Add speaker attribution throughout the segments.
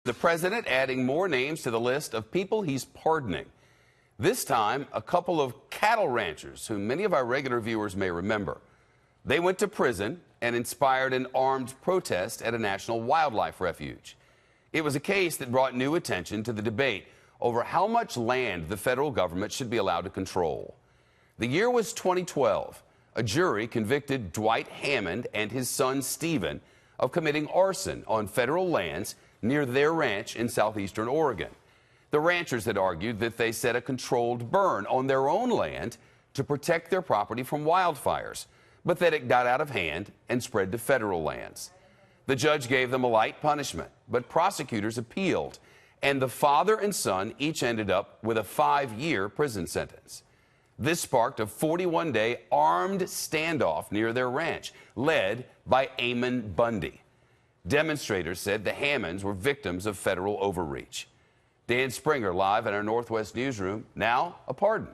Speaker 1: The president adding more names to the list of people he's pardoning. This time, a couple of cattle ranchers whom many of our regular viewers may remember. They went to prison and inspired an armed protest at a national wildlife refuge. It was a case that brought new attention to the debate over how much land the federal government should be allowed to control. The year was 2012. A jury convicted Dwight Hammond and his son Stephen of committing arson on federal lands near their ranch in southeastern Oregon. The ranchers had argued that they set a controlled burn on their own land to protect their property from wildfires, but that it got out of hand and spread to federal lands. The judge gave them a light punishment, but prosecutors appealed, and the father and son each ended up with a 5-year prison sentence. This sparked a 41-day armed standoff near their ranch, led by Ammon Bundy. Demonstrators said the Hammonds were victims of federal overreach. Dan Springer live in our Northwest newsroom. Now, a pardon.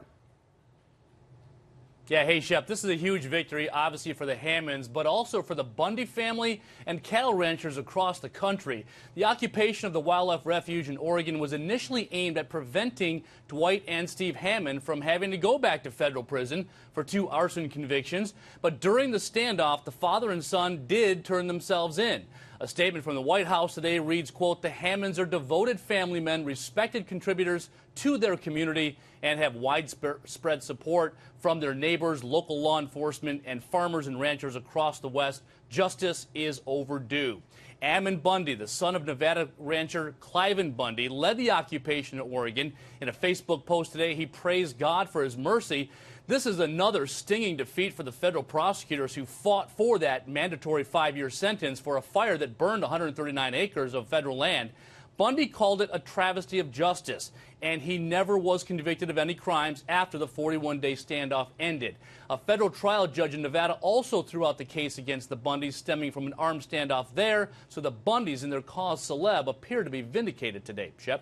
Speaker 2: Yeah, hey, Shep, this is a huge victory, obviously, for the Hammonds, but also for the Bundy family and cattle ranchers across the country. The occupation of the wildlife refuge in Oregon was initially aimed at preventing Dwight and Steve Hammond from having to go back to federal prison for 2 arson convictions. But during the standoff, the father and son did turn themselves in. A statement from the White House today reads, quote, "The Hammonds are devoted family men, respected contributors to their community, and have widespread support from their neighbors, local law enforcement, and farmers and ranchers across the West. Justice is overdue." Ammon Bundy, the son of Nevada rancher Cliven Bundy, led the occupation in Oregon. In a Facebook post today, he praised God for his mercy. This is another stinging defeat for the federal prosecutors who fought for that mandatory 5-year sentence for a fire that burned 139 acres of federal land. Bundy called it a travesty of justice, and he never was convicted of any crimes after the 41-day standoff ended. A federal trial judge in Nevada also threw out the case against the Bundys stemming from an armed standoff there, so the Bundys and their cause celeb appear to be vindicated today. Shep?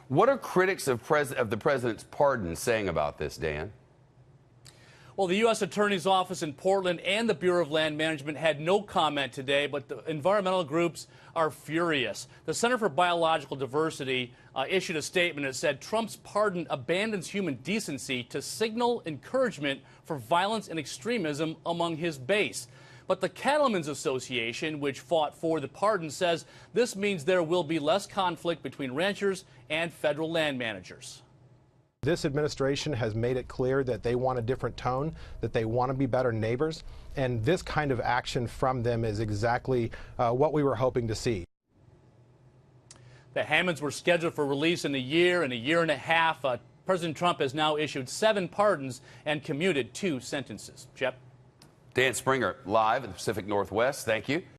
Speaker 1: What are critics of the president's pardon saying about this, Dan?
Speaker 2: Well, the U.S. Attorney's Office in Portland and the Bureau of Land Management had no comment today, but the environmental groups are furious. The Center for Biological Diversity issued a statement that said Trump's pardon abandons human decency to signal encouragement for violence and extremism among his base. But the Cattlemen's Association, which fought for the pardon, says this means there will be less conflict between ranchers and federal land managers.
Speaker 3: This administration has made it clear that they want a different tone, that they want to be better neighbors, and this kind of action from them is exactly what we were hoping to see.
Speaker 2: The Hammonds were scheduled for release in a year and a half. President Trump has now issued 7 pardons and commuted 2 sentences. Jeff?
Speaker 1: Dan Springer live in the Pacific Northwest. Thank you.